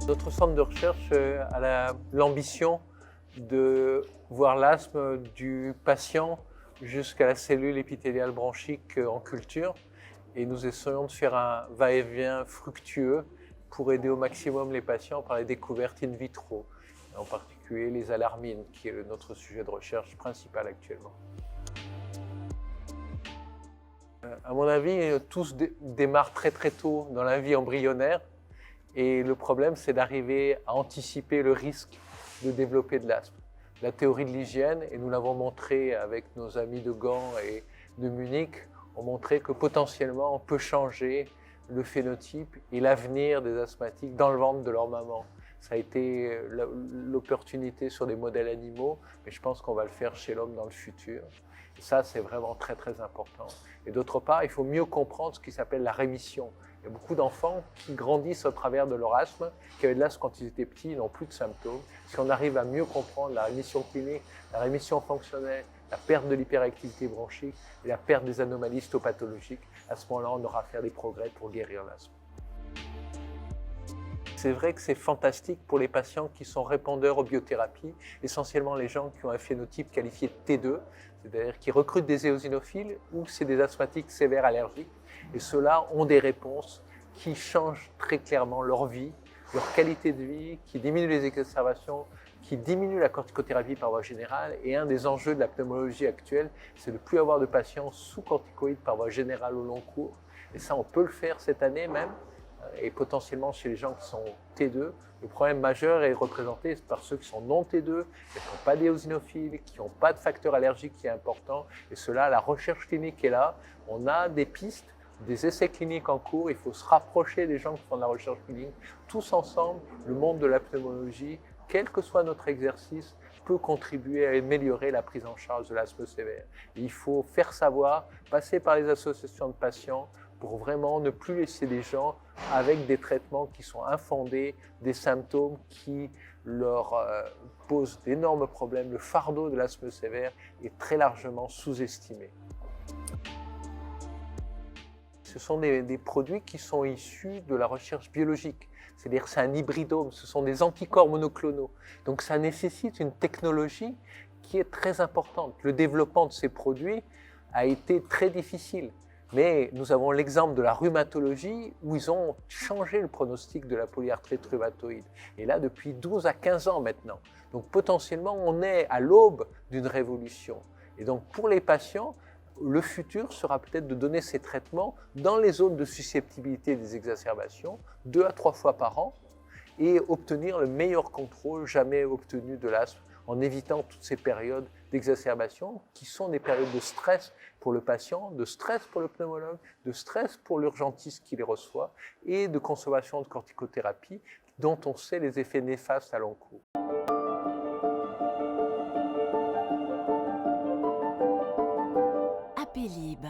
Notre centre de recherche a l'ambition de voir l'asthme du patient jusqu'à la cellule épithéliale bronchique en culture et nous essayons de faire un va-et-vient fructueux pour aider au maximum les patients par les découvertes in vitro, en particulier les alarmines, qui est notre sujet de recherche principal actuellement. À mon avis, tous démarrent très tôt dans la vie embryonnaire. Et le problème, c'est d'arriver à anticiper le risque de développer de l'asthme. La théorie de l'hygiène, et nous l'avons montré avec nos amis de Gand et de Munich, ont montré que potentiellement on peut changer le phénotype et l'avenir des asthmatiques dans le ventre de leur maman. Ça a été l'opportunité sur des modèles animaux, mais je pense qu'on va le faire chez l'homme dans le futur. Et ça, c'est vraiment très important. Et d'autre part, il faut mieux comprendre ce qui s'appelle la rémission. Il y a beaucoup d'enfants qui grandissent au travers de leur asthme, qui avaient de l'asthme quand ils étaient petits, ils n'ont plus de symptômes. Si on arrive à mieux comprendre la rémission clinique, la rémission fonctionnelle, la perte de l'hyperactivité bronchique et la perte des anomalies histopathologiques, à ce moment-là, on aura fait des progrès pour guérir l'asthme. C'est vrai que c'est fantastique pour les patients qui sont répondeurs aux biothérapies, essentiellement les gens qui ont un phénotype qualifié de T2, c'est-à-dire qui recrutent des éosinophiles ou c'est des asthmatiques sévères allergiques. Et ceux-là ont des réponses qui changent très clairement leur vie, leur qualité de vie, qui diminuent les exacerbations, qui diminuent la corticothérapie par voie générale. Et un des enjeux de la pneumologie actuelle, c'est de ne plus avoir de patients sous corticoïdes par voie générale au long cours. Et ça, on peut le faire cette année même. Et potentiellement chez les gens qui sont T2, le problème majeur est représenté par ceux qui sont non T2, qui n'ont pas d'éosinophiles, qui n'ont pas de facteur allergique qui est important. Et cela, la recherche clinique est là. On a des pistes, des essais cliniques en cours. Il faut se rapprocher des gens qui font de la recherche clinique. Tous ensemble, le monde de la pneumologie, quel que soit notre exercice, peut contribuer à améliorer la prise en charge de l'asthme sévère. Et il faut faire savoir, passer par les associations de patients, pour vraiment ne plus laisser des gens avec des traitements qui sont infondés, des symptômes qui leur posent d'énormes problèmes. Le fardeau de l'asthme sévère est très largement sous-estimé. Ce sont des produits qui sont issus de la recherche biologique. C'est-à-dire que c'est un hybridome, ce sont des anticorps monoclonaux. Donc ça nécessite une technologie qui est très importante. Le développement de ces produits a été très difficile. Mais nous avons l'exemple de la rhumatologie où ils ont changé le pronostic de la polyarthrite rhumatoïde. Et là, depuis 12 à 15 ans maintenant. Donc potentiellement, on est à l'aube d'une révolution. Et donc pour les patients, le futur sera peut-être de donner ces traitements dans les zones de susceptibilité des exacerbations, 2 à 3 fois par an, et obtenir le meilleur contrôle jamais obtenu de l'asthme en évitant toutes ces périodes d'exacerbation qui sont des périodes de stress pour le patient, de stress pour le pneumologue, de stress pour l'urgentiste qui les reçoit et de consommation de corticothérapie dont on sait les effets néfastes à long cours. Apélib.